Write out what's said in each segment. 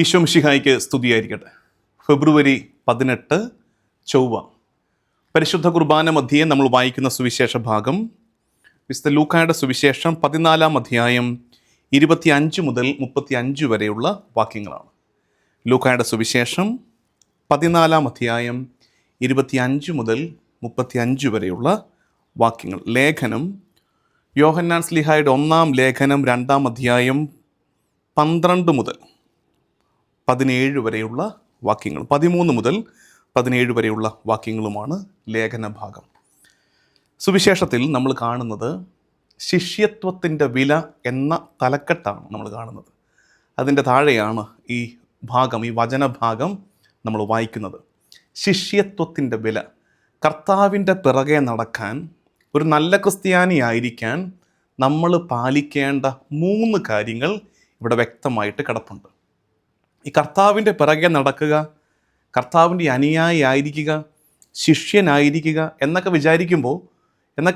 ഈശോ മിശിഹായ്ക്ക് സ്തുതിയായിരിക്കട്ടെ. ഫെബ്രുവരി 18 ചൊവ്വ. പരിശുദ്ധ കുർബാന മധ്യേ നമ്മൾ വായിക്കുന്ന സുവിശേഷ ഭാഗം വിശുദ്ധ ലൂക്കായുടെ സുവിശേഷം 14-ാം അധ്യായം 25 മുതൽ 35 വരെയുള്ള വാക്യങ്ങളാണ്. ലൂക്കായുടെ സുവിശേഷം 14-ാം അധ്യായം 25 മുതൽ 35 വരെയുള്ള വാക്യങ്ങൾ. ലേഖനം യോഹന്നാൻ ശ്ലീഹായുടെ 1-ാം ലേഖനം 2-ാം അധ്യായം 12 മുതൽ 17 വരെയുള്ള വാക്യങ്ങൾ, 13 മുതൽ 17 വരെയുള്ള വാക്യങ്ങളുമാണ് ലേഖന ഭാഗം. സുവിശേഷത്തിൽ നമ്മൾ കാണുന്നത് ശിഷ്യത്വത്തിൻ്റെ വില എന്ന തലക്കെട്ടാണ് നമ്മൾ കാണുന്നത്. അതിൻ്റെ താഴെയാണ് ഈ ഭാഗം, ഈ വചനഭാഗം നമ്മൾ വായിക്കുന്നത്. ശിഷ്യത്വത്തിൻ്റെ വില. കർത്താവിൻ്റെ പിറകെ നടക്കാൻ, ഒരു നല്ല ക്രിസ്ത്യാനിയായിരിക്കാൻ നമ്മൾ പാലിക്കേണ്ട 3 കാര്യങ്ങൾ ഇവിടെ വ്യക്തമായിട്ട് കിടപ്പുണ്ട്. ഈ കർത്താവിൻ്റെ പിറകെ നടക്കുക, കർത്താവിൻ്റെ അനുയായി ആയിരിക്കുക, ശിഷ്യനായിരിക്കുക എന്നൊക്കെ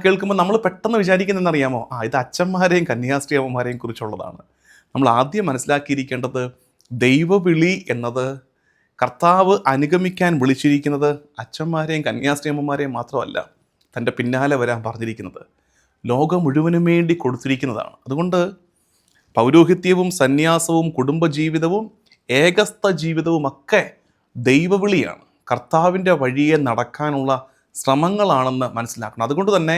കേൾക്കുമ്പോൾ നമ്മൾ പെട്ടെന്ന് വിചാരിക്കുന്നതെന്നറിയാമോ? ഇത് അച്ഛന്മാരെയും കന്യാസ്ത്രീ അമ്മമാരെയും കുറിച്ചുള്ളതാണ്. നമ്മൾ ആദ്യം മനസ്സിലാക്കിയിരിക്കേണ്ടത് ദൈവവിളി എന്നത് കർത്താവ് അനുഗമിക്കാൻ വിളിച്ചിരിക്കുന്നത് അച്ഛന്മാരെയും കന്യാസ്ത്രീ അമ്മമാരെയും മാത്രമല്ല, തൻ്റെ പിന്നാലെ വരാൻ പറഞ്ഞിരിക്കുന്നത് ലോകം മുഴുവനും വേണ്ടി കൊടുത്തിരിക്കുന്നതാണ്. അതുകൊണ്ട് പൗരോഹിത്യവും സന്യാസവും കുടുംബജീവിതവും ഏകസ്ഥ ജീവിതവുമൊക്കെ ദൈവവിളിയാണ്, കർത്താവിൻ്റെ വഴിയെ നടക്കാനുള്ള ശ്രമങ്ങളാണെന്ന് മനസ്സിലാക്കണം. അതുകൊണ്ട് തന്നെ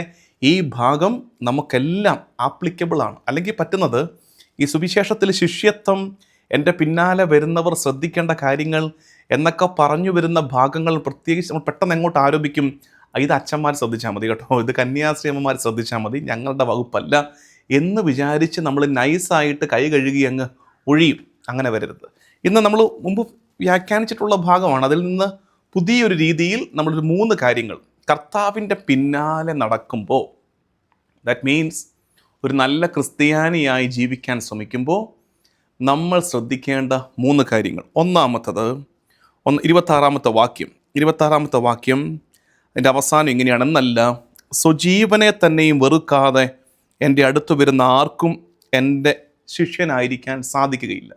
ഈ ഭാഗം നമുക്കെല്ലാം ആപ്ലിക്കബിളാണ്. അല്ലെങ്കിൽ പറ്റുന്നത് ഈ സുവിശേഷത്തിൽ ശിഷ്യത്വം, എൻ്റെ പിന്നാലെ വരുന്നവർ ശ്രദ്ധിക്കേണ്ട കാര്യങ്ങൾ എന്നൊക്കെ പറഞ്ഞു വരുന്ന ഭാഗങ്ങൾ പ്രത്യേകിച്ച് നമ്മൾ പെട്ടെന്ന് എങ്ങോട്ട് ആരോപിക്കും? ഇത് അച്ഛന്മാർ ശ്രദ്ധിച്ചാൽ മതി കേട്ടോ, ഇത് കന്യാസ്ത്രീ അമ്മമാർ ശ്രദ്ധിച്ചാൽ മതി, ഞങ്ങളുടെ വകുപ്പല്ല എന്ന് വിചാരിച്ച് നമ്മൾ നൈസായിട്ട് കൈ കഴുകി അങ്ങ് ഒഴിയും. അങ്ങനെ വരരുത്. ഇന്ന് നമ്മൾ മുമ്പ് വ്യാഖ്യാനിച്ചിട്ടുള്ള ഭാഗമാണ്. അതിൽ നിന്ന് പുതിയൊരു രീതിയിൽ നമ്മളൊരു 3 കാര്യങ്ങൾ കർത്താവിൻ്റെ പിന്നാലെ നടക്കുമ്പോൾ, ദാറ്റ് മീൻസ് ഒരു നല്ല ക്രിസ്ത്യാനിയായി ജീവിക്കാൻ ശ്രമിക്കുമ്പോൾ നമ്മൾ ശ്രദ്ധിക്കേണ്ട 3 കാര്യങ്ങൾ. ഒന്നാമത്തത് 26-ാമത്തെ വാക്യം അതിൻ്റെ അവസാനം ഇങ്ങനെയാണ്: എന്നല്ല സ്വജീവനെ തന്നെയും വെറുക്കാതെ എൻ്റെ അടുത്ത് വരുന്ന ആർക്കും എൻ്റെ ശിഷ്യനായിരിക്കാൻ സാധിക്കുകയില്ല.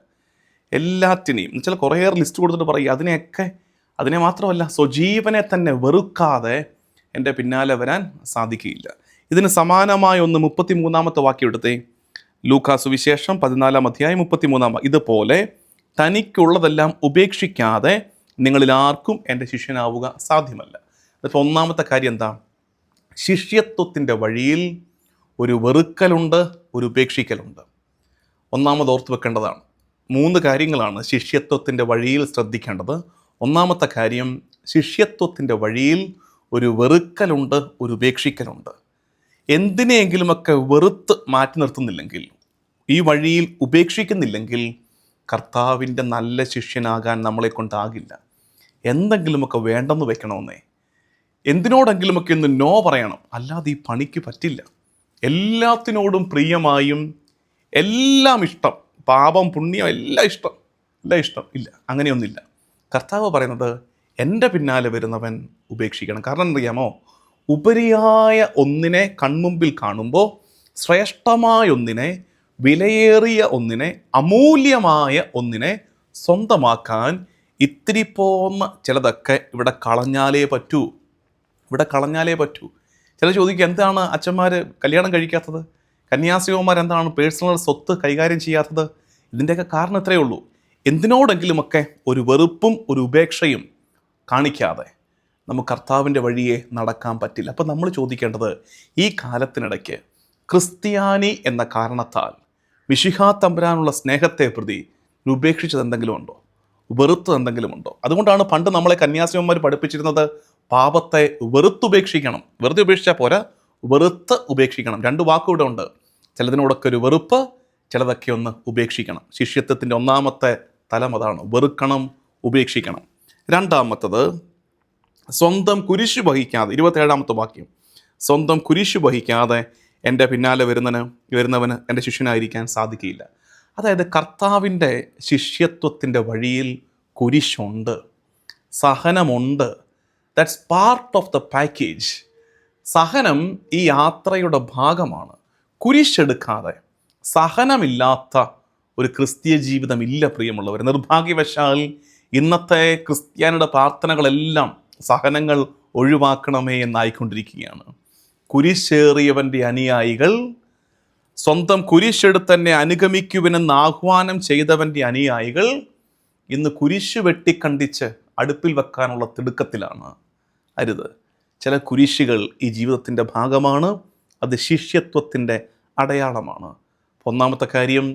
എല്ലാറ്റിനെയും എന്നുവെച്ചാൽ കുറേ ലിസ്റ്റ് കൊടുത്തിട്ട് പറയുക, അതിനെ മാത്രമല്ല സ്വജീവനെ തന്നെ വെറുക്കാതെ എൻ്റെ പിന്നാലെ വരാൻ സാധിക്കുകയില്ല. ഇതിന് സമാനമായ 33-ാമത്തെ വാക്യം എടുത്തേ. ലൂക്കാ സുവിശേഷം 14-ാം അധ്യായം 33-ാം വാക്യം: ഇതുപോലെ തനിക്കുള്ളതെല്ലാം ഉപേക്ഷിക്കാതെ നിങ്ങളിൽ ആർക്കും എൻ്റെ ശിഷ്യനാവുക സാധ്യമല്ല. അതിപ്പോൾ ഒന്നാമത്തെ കാര്യം എന്താ? ശിഷ്യത്വത്തിൻ്റെ വഴിയിൽ ഒരു വെറുക്കലുണ്ട്, ഒരു ഉപേക്ഷിക്കലുണ്ട്. ഒന്നാമത് ഓർത്ത് വെക്കേണ്ടതാണ്. 3 കാര്യങ്ങളാണ് ശിഷ്യത്വത്തിൻ്റെ വഴിയിൽ ശ്രദ്ധിക്കേണ്ടത്. ഒന്നാമത്തെ കാര്യം, ശിഷ്യത്വത്തിൻ്റെ വഴിയിൽ ഒരു വെറുക്കലുണ്ട്, ഒരു ഉപേക്ഷിക്കലുണ്ട്. എന്തിനെങ്കിലുമൊക്കെ വെറുത്ത് മാറ്റി നിർത്തുന്നില്ലെങ്കിൽ, ഈ വഴിയിൽ ഉപേക്ഷിക്കുന്നില്ലെങ്കിൽ കർത്താവിൻ്റെ നല്ല ശിഷ്യനാകാൻ നമ്മളെ കൊണ്ടാകില്ല. എന്തെങ്കിലുമൊക്കെ വേണ്ടെന്ന് വെക്കണമെന്നേ, എന്തിനോടെങ്കിലുമൊക്കെ ഒന്ന് നോ പറയണം, അല്ലാതെ ഈ പണിക്ക് പറ്റില്ല. എല്ലാത്തിനോടും പ്രിയമായും എല്ലാം ഇഷ്ടം, പാപം പുണ്യം എല്ലാം ഇഷ്ടം ഇല്ല, അങ്ങനെയൊന്നുമില്ല. കർത്താവ് പറയുന്നത് എൻ്റെ പിന്നാലെ വരുന്നവൻ ഉപേക്ഷിക്കണം. കാരണം അറിയാമോ? ഉപരിയായ ഒന്നിനെ കൺമുമ്പിൽ കാണുമ്പോൾ ശ്രേഷ്ഠമായ ഒന്നിനെ, വിലയേറിയ ഒന്നിനെ, അമൂല്യമായ ഒന്നിനെ സ്വന്തമാക്കാൻ ഇത്തിരി പോന്ന ചിലതൊക്കെ ഇവിടെ കളഞ്ഞാലേ പറ്റൂ. ചില ചോദിക്കുക, എന്താണ് അച്ഛന്മാർ കല്യാണം കഴിക്കാത്തത്? കന്യാസ്ത്രീമാർ എന്താണ് പേഴ്സണൽ സ്വത്ത് കൈകാര്യം ചെയ്യാത്തത്? ഇതിൻ്റെയൊക്കെ കാരണം ഇത്രയേ ഉള്ളൂ. എന്തിനോടെങ്കിലുമൊക്കെ ഒരു വെറുപ്പും ഒരു ഉപേക്ഷയും കാണിക്കാതെ നമുക്ക് കർത്താവിൻ്റെ വഴിയെ നടക്കാൻ പറ്റില്ല. അപ്പം നമ്മൾ ചോദിക്കേണ്ടത്, ഈ കാലത്തിനിടയ്ക്ക് ക്രിസ്ത്യാനി എന്ന കാരണത്താൽ മിശിഹാ തമ്പുരാനുള്ള സ്നേഹത്തെ പ്രതി ഉപേക്ഷിച്ചത് എന്തെങ്കിലും ഉണ്ടോ? വെറുത്തത് എന്തെങ്കിലും ഉണ്ടോ? അതുകൊണ്ടാണ് പണ്ട് നമ്മളെ കന്യാസ്ത്രീമാർ പഠിപ്പിച്ചിരുന്നത്, പാപത്തെ വെറുത്തുപേക്ഷിക്കണം. വെറുതെ ഉപേക്ഷിച്ചാൽ പോരാ, വെറുത്ത് ഉപേക്ഷിക്കണം. 2 വാക്കുകൂടെ ഉണ്ട്. ചിലതിനോടൊക്കെ ഒരു വെറുപ്പ്, ചിലതൊക്കെ ഒന്ന് ഉപേക്ഷിക്കണം. ശിഷ്യത്വത്തിൻ്റെ ഒന്നാമത്തെ തലം അതാണ്, വെറുക്കണം, ഉപേക്ഷിക്കണം. രണ്ടാമത്തത്, സ്വന്തം കുരിശു വഹിക്കാതെ, 27-ാമത്തെ വാക്യം: സ്വന്തം കുരിശു വഹിക്കാതെ എൻ്റെ പിന്നാലെ വരുന്നവന് എൻ്റെ ശിഷ്യനായിരിക്കാൻ സാധിക്കില്ല. അതായത് കർത്താവിൻ്റെ ശിഷ്യത്വത്തിൻ്റെ വഴിയിൽ കുരിശുണ്ട്, സഹനമുണ്ട്. That's part of the package. സഹനം ഈ യാത്രയുടെ ഭാഗമാണ്. കുരിശെടുക്കാതെ, സഹനമില്ലാത്ത ഒരു ക്രിസ്തീയ ജീവിതം ഇല്ല പ്രിയമുള്ളവർ. നിർഭാഗ്യവശാൽ ഇന്നത്തെ ക്രിസ്ത്യാനിയുടെ പ്രാർത്ഥനകളെല്ലാം സഹനങ്ങൾ ഒഴിവാക്കണമേ എന്നായിക്കൊണ്ടിരിക്കുകയാണ്. കുരിശേറിയവൻ്റെ അനുയായികൾ, സ്വന്തം കുരിശെടുത്ത് തന്നെ അനുഗമിക്കുവിനെന്ന് ആഹ്വാനം ചെയ്തവൻ്റെ അനുയായികൾ ഇന്ന് കുരിശ് വെട്ടിക്കണ്ടിച്ച് അടുപ്പിൽ വെക്കാനുള്ള തിടുക്കത്തിലാണ്. അരുത്. ചില കുരിശുകൾ ഈ ജീവിതത്തിൻ്റെ ഭാഗമാണ്. അത് ശിഷ്യത്വത്തിൻ്റെ അടയാളമാണ്. ഒന്നാമത്തെ കാര്യം,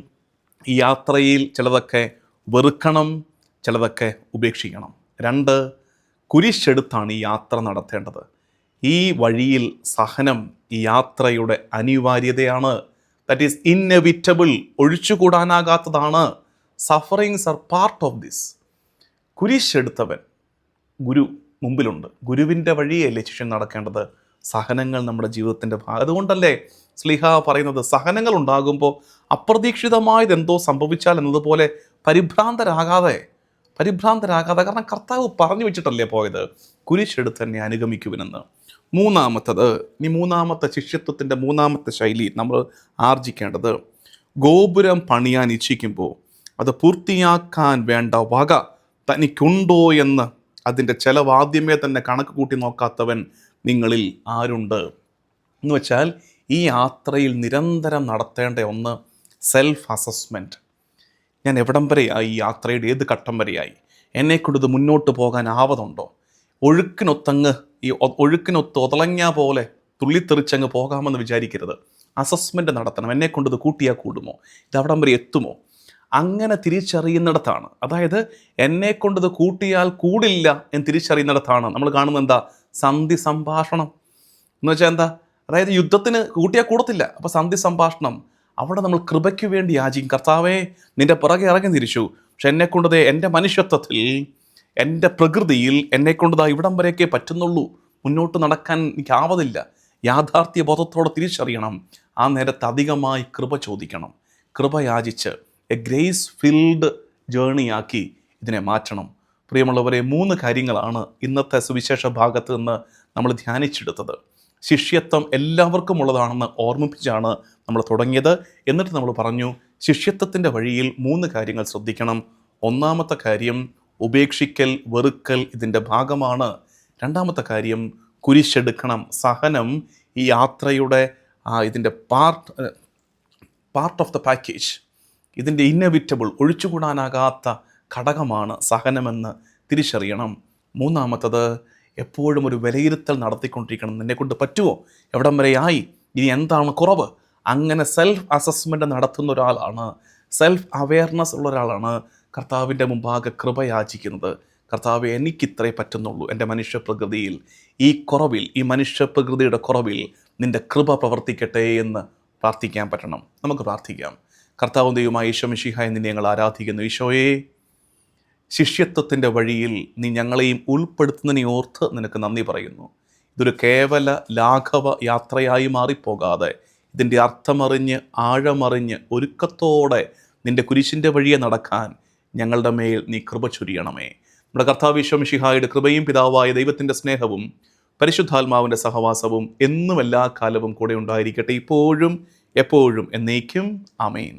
ഈ യാത്രയിൽ ചിലതൊക്കെ വെറുക്കണം, ചിലതൊക്കെ ഉപേക്ഷിക്കണം. 2, കുരിശെടുത്താണ് ഈ യാത്ര നടത്തേണ്ടത്. ഈ വഴിയിൽ സഹനം ഈ യാത്രയുടെ അനിവാര്യതയാണ്. ദാറ്റ് ഈസ് ഇന്നെവിറ്റബിൾ, ഒഴിച്ചുകൂടാനാകാത്തതാണ്. Sufferings are part of this. കുരിശെടുത്തവൻ ഗുരു മുമ്പിലുണ്ട്. ഗുരുവിൻ്റെ വഴിയല്ലേ ശിഷ്യൻ നടക്കേണ്ടത്. സഹനങ്ങൾ നമ്മുടെ ജീവിതത്തിൻ്റെ ഭാഗം. അതുകൊണ്ടല്ലേ ശ്ലീഹ പറയുന്നത്, സഹനങ്ങൾ ഉണ്ടാകുമ്പോൾ അപ്രതീക്ഷിതമായതെന്തോ സംഭവിച്ചാൽ എന്നതുപോലെ പരിഭ്രാന്തരാകാതെ. കാരണം കർത്താവ് പറഞ്ഞു വെച്ചിട്ടല്ലേ പോയത്, കുരിശെടുത്ത് തന്നെ അനുഗമിക്കുവിനെന്ന്. മൂന്നാമത്തെ ശിഷ്യത്വത്തിൻ്റെ മൂന്നാമത്തെ ശൈലി നമ്മൾ ആർജിക്കേണ്ടത്, ഗോപുരം പണിയാൻ ഇച്ഛിക്കുമ്പോൾ അത് പൂർത്തിയാക്കാൻ വേണ്ട വക തനിക്കുണ്ടോ എന്ന് അതിൻ്റെ ചെലവാദ്യമേ തന്നെ കണക്ക് കൂട്ടി നോക്കാത്തവൻ നിങ്ങളിൽ ആരുണ്ട് എന്ന് വെച്ചാൽ, ഈ യാത്രയിൽ നിരന്തരം നടത്തേണ്ട ഒന്ന് സെൽഫ് അസസ്മെൻറ്റ്. ഞാൻ എവിടം വരെയായി, ഈ യാത്രയുടെ ഏത് ഘട്ടം വരെയായി, എന്നെക്കൊണ്ടത് മുന്നോട്ട് പോകാൻ ആവതുണ്ടോ? ഒഴുക്കിനൊത്ത് ഒതളങ്ങ പോലെ തുള്ളിത്തെറിച്ചങ്ങ് പോകാമെന്ന് വിചാരിക്കരുത്. അസസ്മെൻറ്റ് നടത്തണം. എന്നെക്കൊണ്ടത് കൂട്ടിയാൽ കൂടുമോ, ഇതവിടം വരെ എത്തുമോ? അങ്ങനെ തിരിച്ചറിയുന്നിടത്താണ്, അതായത് എന്നെക്കൊണ്ടത് കൂട്ടിയാൽ കൂടില്ല എന്ന് തിരിച്ചറിയുന്നിടത്താണ് നമ്മൾ കാണുന്നത് എന്താ, സന്ധി സംഭാഷണം എന്ന് വെച്ചാൽ എന്താ, അതായത് യുദ്ധത്തിന് കൂട്ടിയാൽ കൂടത്തില്ല. അപ്പോൾ സന്ധി സംഭാഷണം, അവിടെ നമ്മൾ കൃപയ്ക്ക് വേണ്ടി യാചിക്കും. കർത്താവേ, നിൻ്റെ പിറകെ ഇറങ്ങി തിരിച്ചു, പക്ഷെ എന്നെക്കൊണ്ടത് എൻ്റെ മനുഷ്യത്വത്തിൽ, എൻ്റെ പ്രകൃതിയിൽ എന്നെക്കൊണ്ടത് ഇവിടം വരെയൊക്കെ പറ്റുന്നുള്ളൂ, മുന്നോട്ട് നടക്കാൻ എനിക്കാവതില്ല. യാഥാർത്ഥ്യ ബോധത്തോടെ തിരിച്ചറിയണം. ആ നേരത്ത് അധികമായി കൃപ ചോദിക്കണം. കൃപ യാചിച്ച് ഗ്രേസ് ഫിൽഡ് ജേണിയാക്കി ഇതിനെ മാറ്റണം. പ്രിയമുള്ളവരെ, 3 കാര്യങ്ങളാണ് ഇന്നത്തെ സുവിശേഷ ഭാഗത്ത് നിന്ന് നമ്മൾ ധ്യാനിച്ചെടുത്തത്. ശിഷ്യത്വം എല്ലാവർക്കും ഉള്ളതാണെന്ന് ഓർമ്മിപ്പിച്ചാണ് നമ്മൾ തുടങ്ങിയത്. എന്നിട്ട് നമ്മൾ പറഞ്ഞു, ശിഷ്യത്വത്തിൻ്റെ വഴിയിൽ 3 കാര്യങ്ങൾ ശ്രദ്ധിക്കണം. ഒന്നാമത്തെ കാര്യം, ഉപേക്ഷിക്കൽ, വെറുക്കൽ ഇതിൻ്റെ ഭാഗമാണ്. 2ാമത്തെ കാര്യം, കുരിശെടുക്കണം. സഹനം ഈ യാത്രയുടെ ഇതിൻ്റെ പാർട്ട് ഓഫ് ദ പാക്കേജ്, ഇതിൻ്റെ ഇന്നെവിറ്റബിൾ, ഒഴിച്ചുകൂടാനാകാത്ത ഘടകമാണ് സഹനമെന്ന് തിരിച്ചറിയണം. 3ാമത്തത്, എപ്പോഴും ഒരു വിലയിരുത്തൽ നടത്തിക്കൊണ്ടിരിക്കണം. നിന്നെക്കൊണ്ട് പറ്റുമോ, എവിടം വരെയായി, ഇനി എന്താണ് കുറവ്? അങ്ങനെ സെൽഫ് അസസ്മെൻ്റ് നടത്തുന്ന ഒരാളാണ്, സെൽഫ് അവെയർനെസ് ഉള്ള ഒരാളാണ് കർത്താവിൻ്റെ മുമ്പാകെ കൃപ യാചിക്കുന്നത്. കർത്താവ്, എനിക്കിത്രേ പറ്റുന്നുള്ളൂ എൻ്റെ മനുഷ്യപ്രകൃതിയിൽ, ഈ കുറവിൽ, ഈ മനുഷ്യപ്രകൃതിയുടെ കുറവിൽ നിൻ്റെ കൃപ പ്രവർത്തിക്കട്ടെ എന്ന് പ്രാർത്ഥിക്കാൻ പറ്റണം. നമുക്ക് പ്രാർത്ഥിക്കാം. കർത്താവും ദൈവമായ ഈശോ മിശിഹായെ നിന്നെ ഞങ്ങൾ ആരാധിക്കുന്നു. ഈശോയെ, ശിഷ്യത്വത്തിൻ്റെ വഴിയിൽ നീ ഞങ്ങളെയും ഉൾപ്പെടുത്തുന്നതിനെ ഓർത്ത് നിനക്ക് നന്ദി പറയുന്നു. ഇതൊരു കേവല ലാഘവ യാത്രയായി മാറിപ്പോകാതെ, ഇതിൻ്റെ അർത്ഥമറിഞ്ഞ് ആഴമറിഞ്ഞ് ഒരുക്കത്തോടെ നിൻ്റെ കുരിശിൻ്റെ വഴിയെ നടക്കാൻ ഞങ്ങളുടെ മേൽ നീ കൃപ ചൊരിയണമേ. നമ്മുടെ കർത്താവ് ഈശോ മിശിഹായുടെ കൃപയും പിതാവായ ദൈവത്തിൻ്റെ സ്നേഹവും പരിശുദ്ധാത്മാവിൻ്റെ സഹവാസവും എന്നും എല്ലാ കാലവും കൂടെ ഉണ്ടായിരിക്കട്ടെ, ഇപ്പോഴും എപ്പോഴും എന്നേക്കും. ആമേൻ.